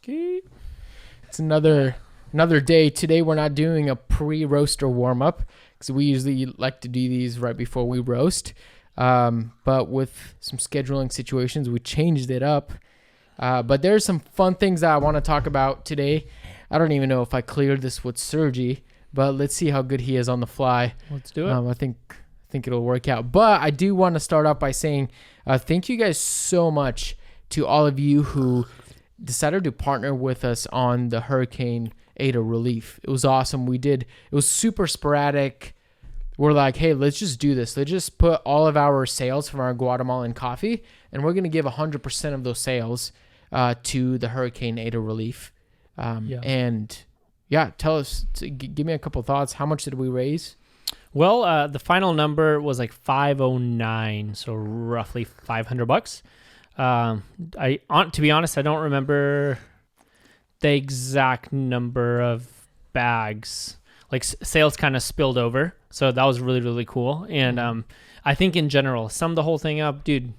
It's another day. Today we're not doing a pre-roaster warm-up because we usually like to do these right before we roast. But with some scheduling situations, we changed it up. But there's some fun things that I want to talk about today. I don't even know if I cleared this with Sergi, but let's see how good he is on the fly. Let's do it. I think it'll work out. But I do want to start off by saying thank you guys so much to all of you who decided to partner with us on the Hurricane Ada relief. It was awesome. It was super sporadic. We're like, hey, let's just do this. Let's just put all of our sales from our Guatemalan coffee, and we're going to give 100% of those sales to the Hurricane Ada relief. And yeah, tell us, give me a couple thoughts. How much did we raise? Well, the final number was like 509, so roughly $500. To be honest, I don't remember the exact number of bags. Like sales kind of spilled over, so that was really, really cool. And I think in general, summed the whole thing up, dude,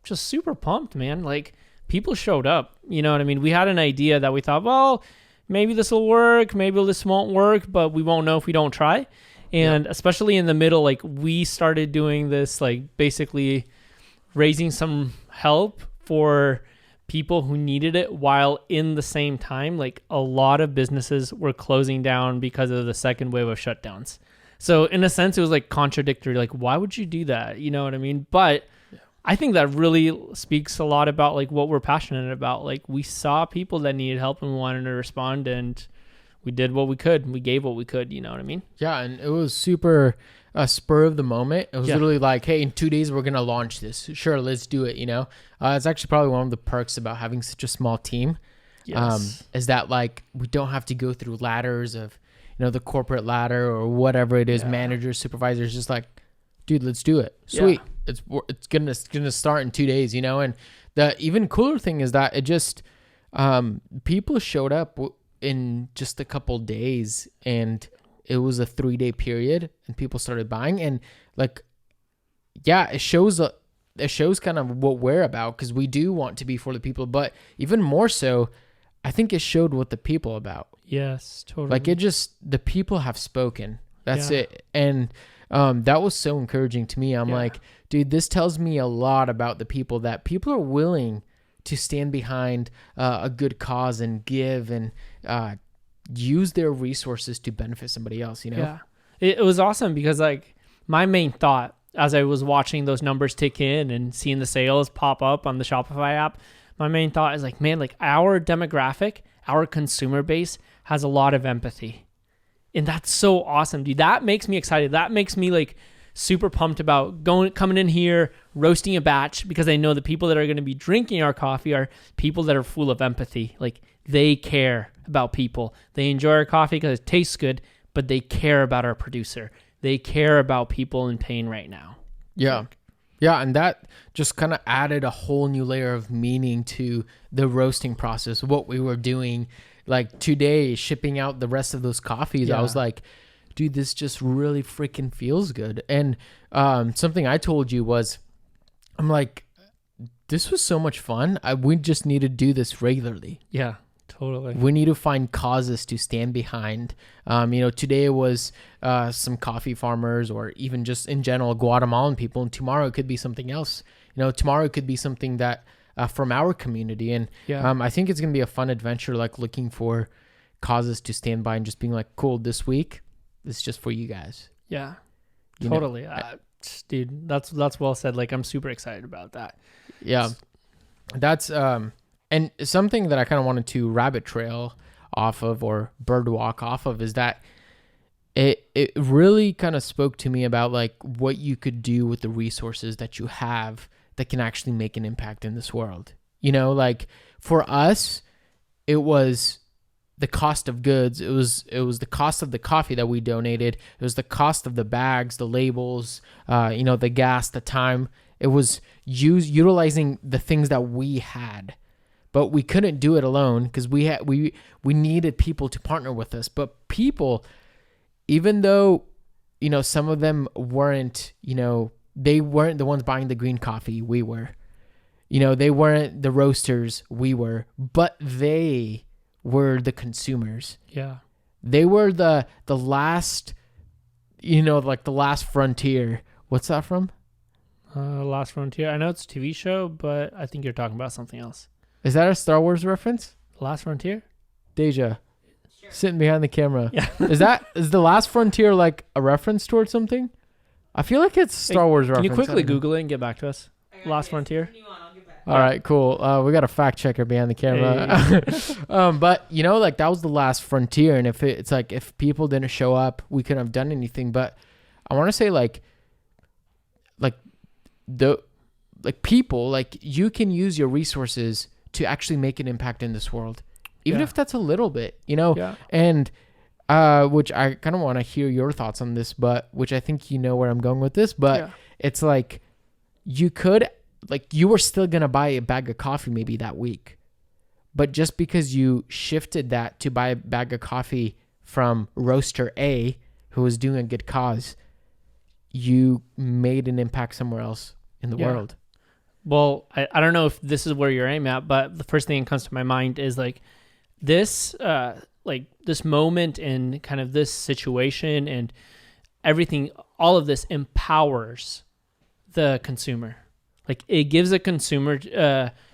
just super pumped, man. Like people showed up, you know what I mean? We had an idea that we thought, well, maybe this will work, maybe this won't work, but we won't know if we don't try. And especially in the middle, like we started doing this, like basically raising some help for people who needed it, while in the same time, like a lot of businesses were closing down because of the second wave of shutdowns. So in a sense, it was like contradictory. Like, why would you do that? You know what I mean? But I think that really speaks a lot about like what we're passionate about. Like we saw people that needed help and we wanted to respond, and we did what we could. We gave what we could. You know what I mean? Yeah, and it was super spur of the moment. It was literally like, hey, in 2 days we're gonna launch this. Sure, let's do it. You know, it's actually probably one of the perks about having such a small team. Yes. Is that like we don't have to go through ladders of, you know, the corporate ladder or whatever it is, managers, supervisors. Just like, dude, let's do it. Sweet. It's gonna start in 2 days. You know, and the even cooler thing is that it just people showed up in just a couple days, and it was a 3-day period, and people started buying. And like, yeah, it shows kind of what we're about, because we do want to be for the people, but even more so, I think it showed what the people about. Yes, totally. Like the people have spoken. That's it. And that was so encouraging to me. I'm like, dude, this tells me a lot about the people, that people are willing to stand behind a good cause and give and use their resources to benefit somebody else, you know? Yeah. It was awesome because like my main thought as I was watching those numbers tick in and seeing the sales pop up on the Shopify app, my main thought is like, man, like our demographic, our consumer base has a lot of empathy. And that's so awesome, dude. That makes me excited. That makes me like super pumped about coming in here, roasting a batch, because I know the people that are going to be drinking our coffee are people that are full of empathy. Like they care about people. They enjoy our coffee because it tastes good, but they care about our producer. They care about people in pain right now. Yeah. Yeah. And that just kind of added a whole new layer of meaning to the roasting process, what we were doing. Like today, shipping out the rest of those coffees, I was like, dude, this just really freaking feels good. And something I told you was, I'm like, this was so much fun. We just need to do this regularly. Yeah, totally. We need to find causes to stand behind. You know, today it was some coffee farmers, or even just in general Guatemalan people, and tomorrow it could be something else. You know, tomorrow it could be something that from our community. And I think it's gonna be a fun adventure, like looking for causes to stand by and just being like, cool, this week it's just for you guys. Yeah, totally. Dude, that's well said. Like I'm super excited about that. Yeah, that's and something that I kind of wanted to rabbit trail off of, or bird walk off of, is that it really kind of spoke to me about like what you could do with the resources that you have that can actually make an impact in this world. You know, like for us, it was the cost of goods. It was the cost of the coffee that we donated. It was the cost of the bags, the labels, you know, the gas, the time. It was utilizing the things that we had, but we couldn't do it alone because we needed people to partner with us. But people, even though, you know, some of them weren't, you know, they weren't the ones buying the green coffee, we were. You know, they weren't the roasters, we were. But they were the consumers. Yeah. They were the last, like the last frontier. What's that from? Last Frontier. I know it's a TV show, but I think you're talking about something else. Is that a Star Wars reference? Last Frontier? Deja, sitting behind the camera. Yeah. is the last frontier like a reference towards something? I feel like it's Star Wars Can reference. you quickly Google it and get back to us? Last Frontier? All right, cool. We got a fact checker behind the camera. Hey. But like that was the last frontier, and it's like if people didn't show up, we couldn't have done anything. But I want to say like people, like you can use your resources to actually make an impact in this world, even if that's a little bit, Yeah. and which I kind of want to hear your thoughts on this, but which I think where I'm going with this, but it's like you were still going to buy a bag of coffee maybe that week, but just because you shifted that to buy a bag of coffee from roaster A who was doing a good cause, you made an impact somewhere else in the world. Well, I don't know if this is where you're aiming at, but the first thing that comes to my mind is like this moment and kind of this situation and everything, all of this empowers the consumer. Like it gives a consumer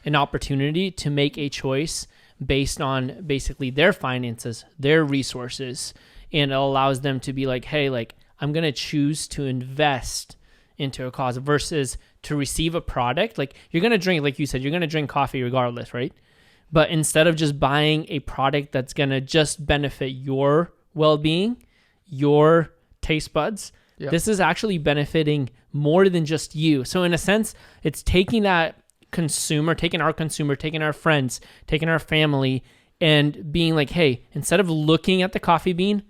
an opportunity to make a choice based on basically their finances, their resources, and it allows them to be like, hey, like I'm going to choose to invest into a cause versus to receive a product. Like you're going to drink, like you said, you're going to drink coffee regardless, right? But instead of just buying a product that's going to just benefit your well-being, your taste buds, this is actually benefiting more than just you. So in a sense, it's taking our consumer, taking our friends, taking our family, and being like, hey, instead of looking at the coffee bean,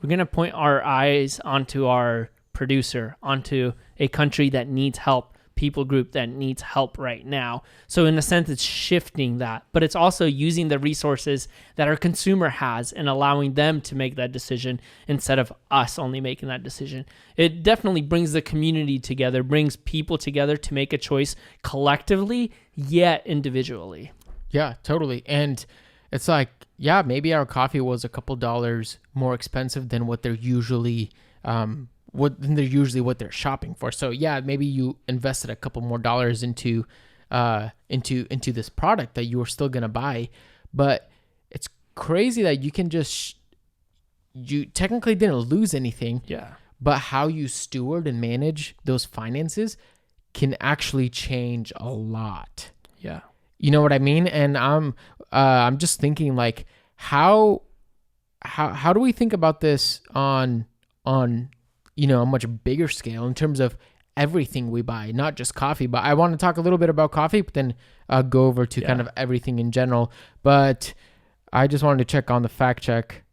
we're going to point our eyes onto our producer, onto a country that needs help, people group that needs help right now. So in a sense, it's shifting that, but it's also using the resources that our consumer has and allowing them to make that decision instead of us only making that decision. It definitely brings the community together, brings people together to make a choice collectively, yet individually. Yeah, totally. And it's like, yeah, maybe our coffee was a couple dollars more expensive than what they're usually what they're shopping for. So yeah, maybe you invested a couple more dollars into this product that you were still gonna buy, but it's crazy that you can you technically didn't lose anything. Yeah. But how you steward and manage those finances can actually change a lot. Yeah. You know what I mean? And I'm just thinking like how do we think about this on a much bigger scale in terms of everything we buy, not just coffee. But I want to talk a little bit about coffee, but then go over to kind of everything in general. But I just wanted to check on the fact check.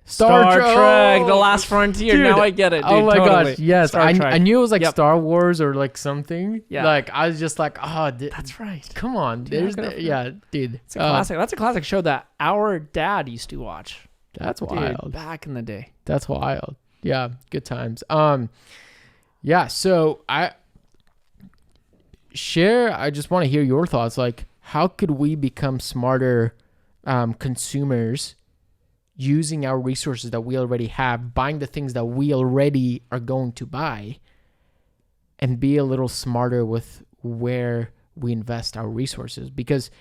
Star Trek, Oh, The Last Frontier. dude. Now I get it, dude. Oh my Totally. gosh, yes. Star I Trek. knew it was like Star Wars or like something. Yeah. Like I was just like, That's right. come on. Dude, Dude. It's a classic. That's a classic show that our dad used to watch. That's wild. Dude, back in the day. That's wild. Yeah, good times. Yeah, so I just want to hear your thoughts. Like, how could we become smarter consumers using our resources that we already have, buying the things that we already are going to buy, and be a little smarter with where we invest our resources? Because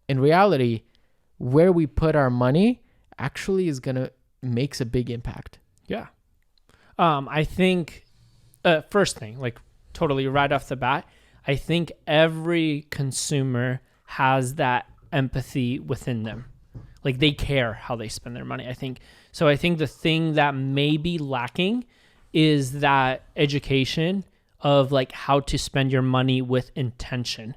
in reality, where we put our money actually makes a big impact. Yeah. I think first thing, like totally right off the bat, I think every consumer has that empathy within them. Like they care how they spend their money. I think the thing that may be lacking is that education of like how to spend your money with intention,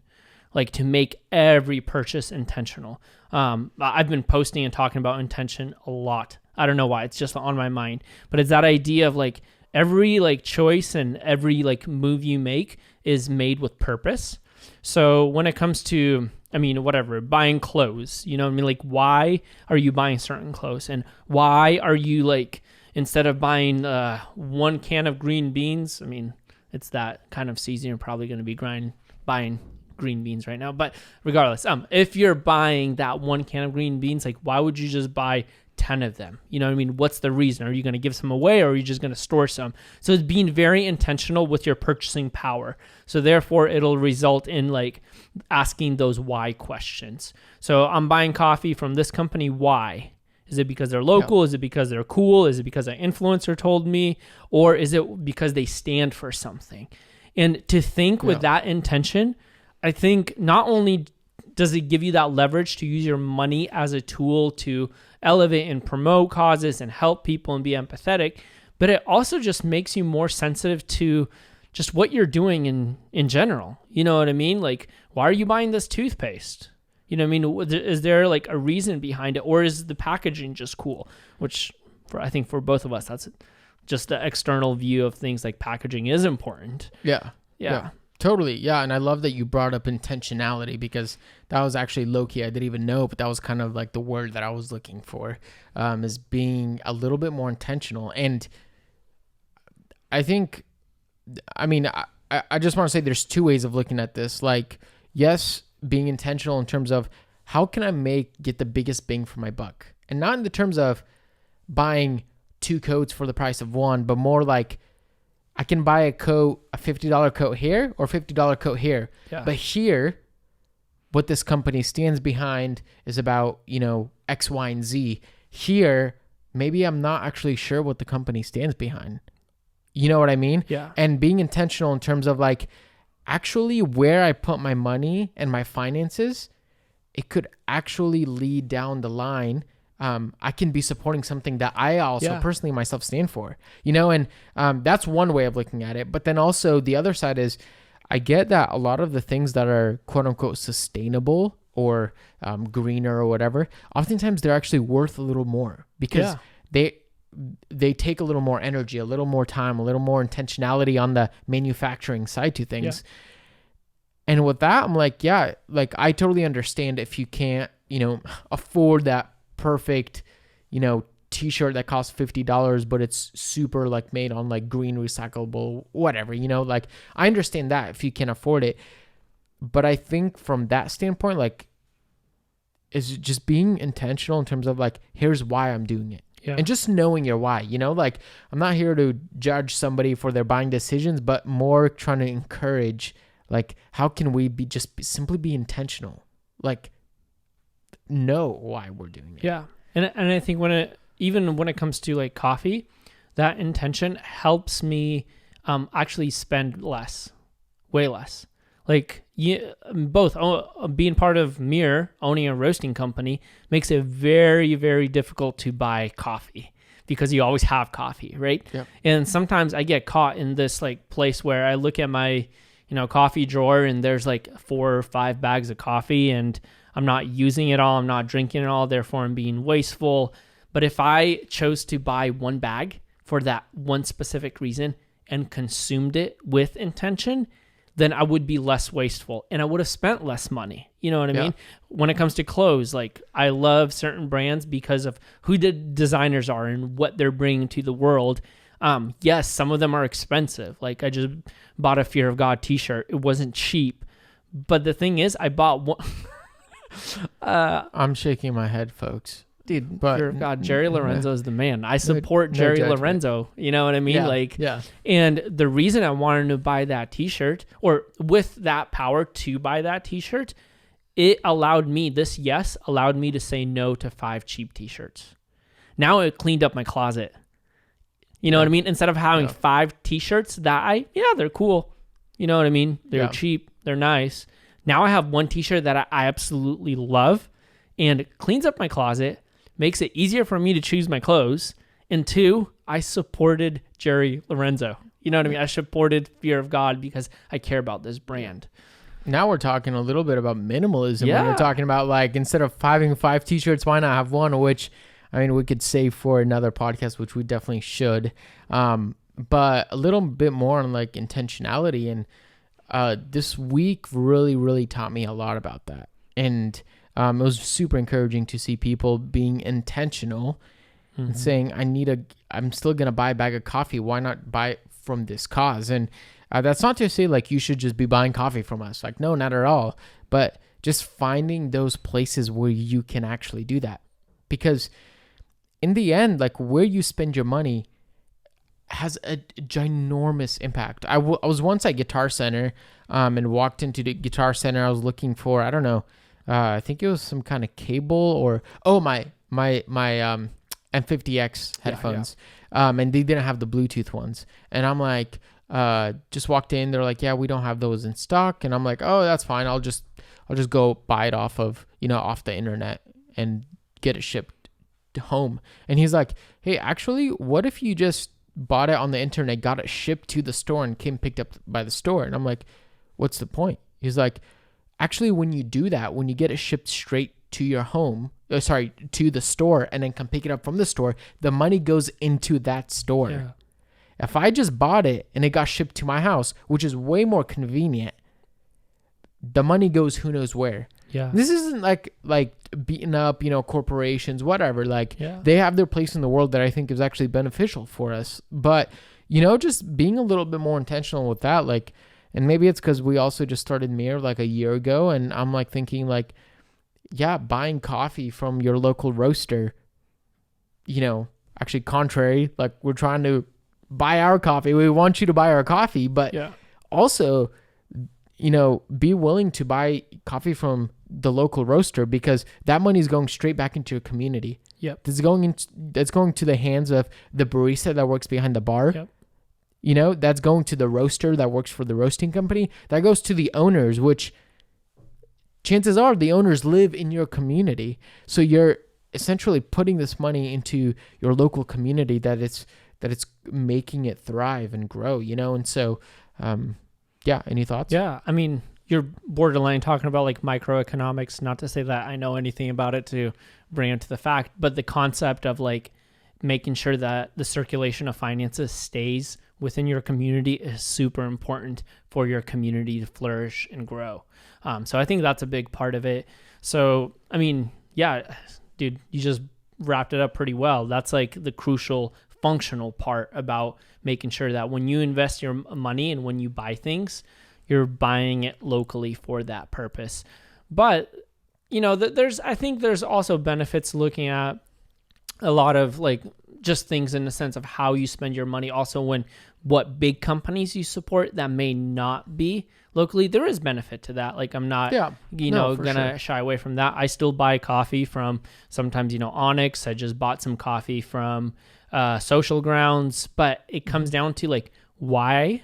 like to make every purchase intentional. I've been posting and talking about intention a lot. I don't know why, it's just on my mind, but it's that idea of like every like choice and every like move you make is made with purpose. So when it comes to, buying clothes, like why are you buying certain clothes, and why are you like, instead of buying 1 can of green beans, it's that kind of season, you're probably going to be buying green beans right now. But regardless, if you're buying that 1 can of green beans, like why would you just buy 10 of them? You know what I mean? What's the reason? Are you going to give some away, or are you just going to store some? So it's being very intentional with your purchasing power. So therefore it'll result in like asking those why questions. So I'm buying coffee from this company. Why? Is it because they're local? Is it because they're cool? Is it because an influencer told me? Or is it because they stand for something? And to think with that intention, I think not only does it give you that leverage to use your money as a tool to elevate and promote causes and help people and be empathetic, but it also just makes you more sensitive to just what you're doing in general. You know what I mean? Like, why are you buying this toothpaste? You know what I mean? Is there like a reason behind it, or is the packaging just cool? Which I think for both of us, that's just the external view of things. Like packaging is important. Yeah. Totally. Yeah. And I love that you brought up intentionality, because that was actually low-key. I didn't even know, but that was kind of like the word that I was looking for, is being a little bit more intentional. And I think, I mean, I just want to say there's two ways of looking at this. Like, yes, being intentional in terms of how can I get the biggest bang for my buck? And not in the terms of buying 2 coats for the price of 1, but more like, I can buy a $50 coat here or $50 coat here. Yeah. But here, what this company stands behind is about, X, Y, and Z. Here, maybe I'm not actually sure what the company stands behind. You know what I mean? Yeah. And being intentional in terms of like, actually where I put my money and my finances, it could actually lead down the line. I can be supporting something that I also personally myself stand for, and that's one way of looking at it. But then also the other side is, I get that a lot of the things that are quote unquote sustainable or greener or whatever, oftentimes they're actually worth a little more, because they take a little more energy, a little more time, a little more intentionality on the manufacturing side to things. And with that, I'm like, I totally understand if you can't, afford that perfect, t-shirt that costs $50, but it's super like made on like green recyclable, whatever, like I understand that if you can afford it. But I think from that standpoint, like, is just being intentional in terms of like, here's why I'm doing it. And just knowing your why, like I'm not here to judge somebody for their buying decisions, but more trying to encourage, like, how can we simply be intentional? Like, know why we're doing it. Yeah. And I think even when it comes to like coffee, that intention helps me actually spend less, way less. Like both being part of Mir, owning a roasting company, makes it very, very difficult to buy coffee, because you always have coffee, right? Yep. And sometimes I get caught in this like place where I look at my, coffee drawer and there's like 4 or 5 bags of coffee, and I'm not using it all. I'm not drinking it all. Therefore, I'm being wasteful. But if I chose to buy 1 bag for that one specific reason and consumed it with intention, then I would be less wasteful and I would have spent less money. You know what I mean? When it comes to clothes, like I love certain brands because of who the designers are and what they're bringing to the world. Yes, some of them are expensive. Like I just bought a Fear of God t-shirt. It wasn't cheap. But the thing is, I bought one. I'm shaking my head, folks. Dude, Fear of God, Jerry Lorenzo is the man. I support Jerry Lorenzo. You know what I mean? And the reason I wanted to buy that t-shirt, or with that power to buy that t-shirt, it allowed me to say no to 5 cheap t-shirts. Now it cleaned up my closet. You know what I mean? Instead of having 5 t-shirts that they're cool. You know what I mean? They're cheap. They're nice. Now I have 1 t-shirt that I absolutely love, and it cleans up my closet, makes it easier for me to choose my clothes. And 2, I supported Jerry Lorenzo. You know what I mean? I supported Fear of God because I care about this brand. Now we're talking a little bit about minimalism. When we're talking about like, instead of having 5 t-shirts, why not have 1? Which, I mean, we could save for another podcast, which we definitely should. But a little bit more on like intentionality. And this week really, really taught me a lot about that. And it was super encouraging to see people being intentional and saying, I'm still going to buy a bag of coffee. Why not buy it from this cause? And That's not to say like you should just be buying coffee from us. Like, no, not at all. But just finding those places where you can actually do that. Because in the end, like where you spend your money has a ginormous impact. I was once at Guitar Center and walked into the Guitar Center. I was looking for, I don't know, I think it was some kind of cable or, my M50X headphones. And they didn't have the Bluetooth ones. And I'm like, just walked in. They're like, yeah, we don't have those in stock. And I'm like, oh, that's fine. I'll just go buy it off of, off the internet and get it shipped home. And he's like, hey, actually, what if you just bought it on the internet, got it shipped to the store and came picked up by the store? And I'm like, what's the point? He's like, actually, when you do that, when you get it shipped straight to your home, to the store, and then come pick it up from the store, the money goes into that store. Yeah. If I just bought it and it got shipped to my house, which is way more convenient, the money goes who knows where. Yeah. This isn't like beating up, corporations, whatever. Like they have their place in the world that I think is actually beneficial for us. But, just being a little bit more intentional with that, like, and maybe it's because we also just started Mir like a year ago, and I'm like thinking like, yeah, buying coffee from your local roaster, actually contrary, like we're trying to buy our coffee. We want you to buy our coffee, but also, be willing to buy coffee from the local roaster because that money is going straight back into your community. Yep. That's going to the hands of the barista that works behind the bar. Yep. That's going to the roaster that works for the roasting company. That goes to the owners, which chances are the owners live in your community. So you're essentially putting this money into your local community that it's making it thrive and grow, And so, any thoughts? Yeah. I mean, you're borderline talking about like microeconomics, not to say that I know anything about it to bring it to the fact, but the concept of like making sure that the circulation of finances stays within your community is super important for your community to flourish and grow. So I think that's a big part of it. So, I mean, yeah, dude, you just wrapped it up pretty well. That's like the crucial functional part about making sure that when you invest your money and when you buy things, you're buying it locally for that purpose. But, I think there's also benefits looking at a lot of like just things in the sense of how you spend your money. Also, what big companies you support that may not be locally, there is benefit to that. Like I'm not, gonna shy away from that. I still buy coffee from sometimes, Onyx. I just bought some coffee from Social Grounds, but it comes down to like why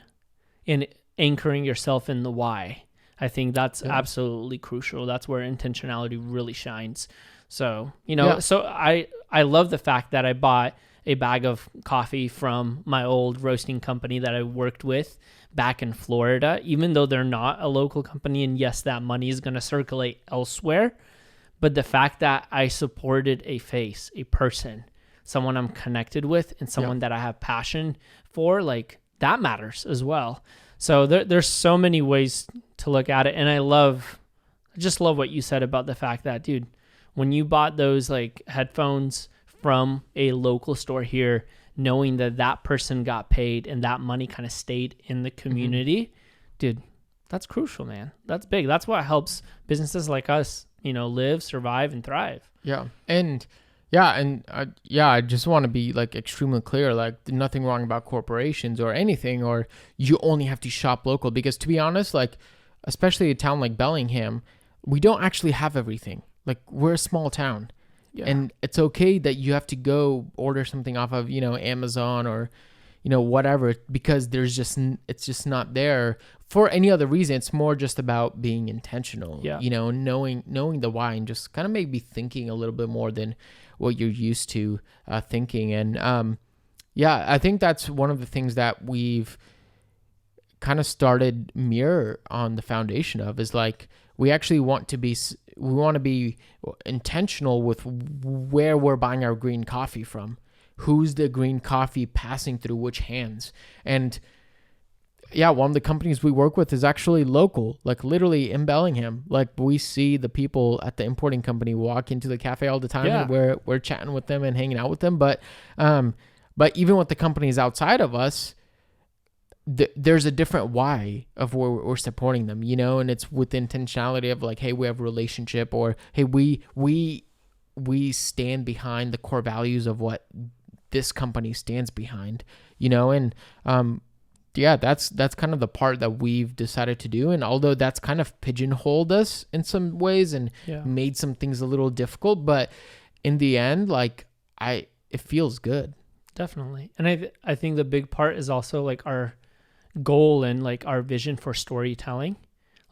and anchoring yourself in the why. I think that's absolutely crucial. That's where intentionality really shines. So, so I love the fact that I bought a bag of coffee from my old roasting company that I worked with back in Florida, even though they're not a local company. And yes, that money is going to circulate elsewhere. But the fact that I supported a face, a person, someone I'm connected with, and someone that I have passion for, like that matters as well. So there's so many ways to look at it. And I just love what you said about the fact that, dude, when you bought those like headphones from a local store here, knowing that person got paid and that money kind of stayed in the community, dude, that's crucial, man. That's big. That's what helps businesses like us, live, survive, and thrive. Yeah. And I just want to be like extremely clear, like nothing wrong about corporations or anything, or you only have to shop local, because to be honest, like especially a town like Bellingham, we don't actually have everything. Like we're a small town. Yeah. And it's okay that you have to go order something off of, Amazon or, whatever, because it's just not there for any other reason. It's more just about being intentional, knowing the why, and just kind of maybe thinking a little bit more than what you're used to thinking. And I think that's one of the things that we've kind of started Mirror on the foundation of, is like, we actually want to be intentional with where we're buying our green coffee from. Who's the green coffee passing through which hands? And one of the companies we work with is actually local, like literally in Bellingham. Like we see the people at the importing company walk into the cafe all the time, and we're chatting with them and hanging out with them. But even with the companies outside of us, there's a different why of where we're supporting them, you know, and it's with the intentionality of like, hey, we have a relationship, or hey, we stand behind the core values of what this company stands behind, you know, and yeah, that's kind of the part that we've decided to do. And although that's kind of pigeonholed us in some ways and made some things a little difficult, but in the end, like it feels good. Definitely. And I think the big part is also like our goal and like our vision for storytelling.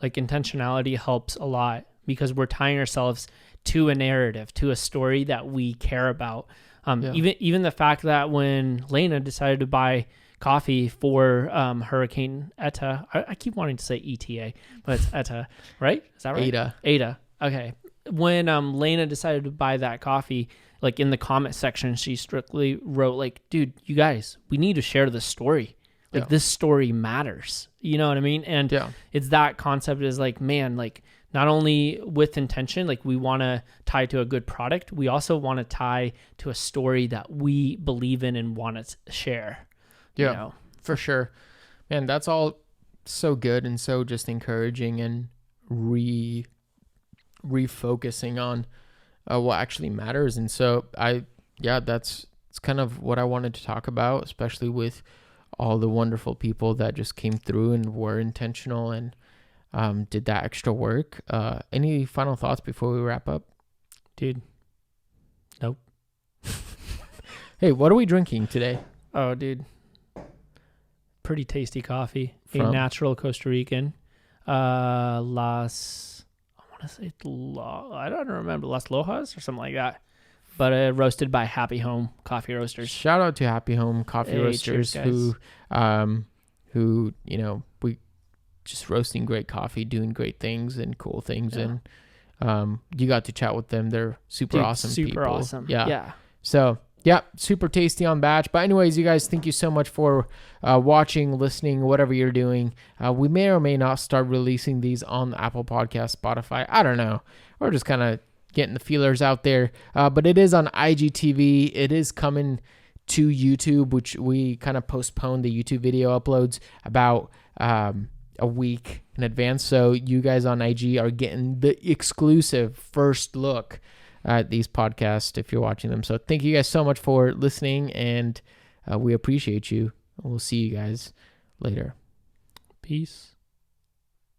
Like intentionality helps a lot because we're tying ourselves to a narrative, to a story that we care about. Even the fact that when Lena decided to buy coffee for Hurricane Eta, I keep wanting to say ETA, but it's Eta, right? Is that right? Ada. Okay. When Lena decided to buy that coffee, like in the comment section, she strictly wrote like, dude, you guys, we need to share this story. Like this story matters. You know what I mean? And it's that concept is like, man, like not only with intention, like we want to tie to a good product, we also want to tie to a story that we believe in and want to share. Yeah, you know? For sure. Man, that's all so good and so just encouraging and refocusing on what actually matters. And so it's kind of what I wanted to talk about, especially with all the wonderful people that just came through and were intentional and did that extra work. Any final thoughts before we wrap up? Dude. Nope. Hey, what are we drinking today? Oh, dude. Pretty tasty coffee. From? A natural Costa Rican. I want to say, I don't remember, Las Lojas or something like that. But roasted by Happy Home Coffee Roasters. Shout out to Happy Home Coffee Roasters, cheers, who, you know, we just roasting great coffee, doing great things and cool things. And you got to chat with them. They're super awesome people. Super awesome. Yeah. So, yeah, super tasty on batch. But anyways, you guys, thank you so much for watching, listening, whatever you're doing. We may or may not start releasing these on the Apple Podcast, Spotify. I don't know. We're just kind of getting the feelers out there. But it is on IGTV. It is coming to YouTube, which we kind of postponed the YouTube video uploads about a week in advance. So you guys on IG are getting the exclusive first look at these podcasts if you're watching them. So thank you guys so much for listening, and we appreciate you. We'll see you guys later. Peace.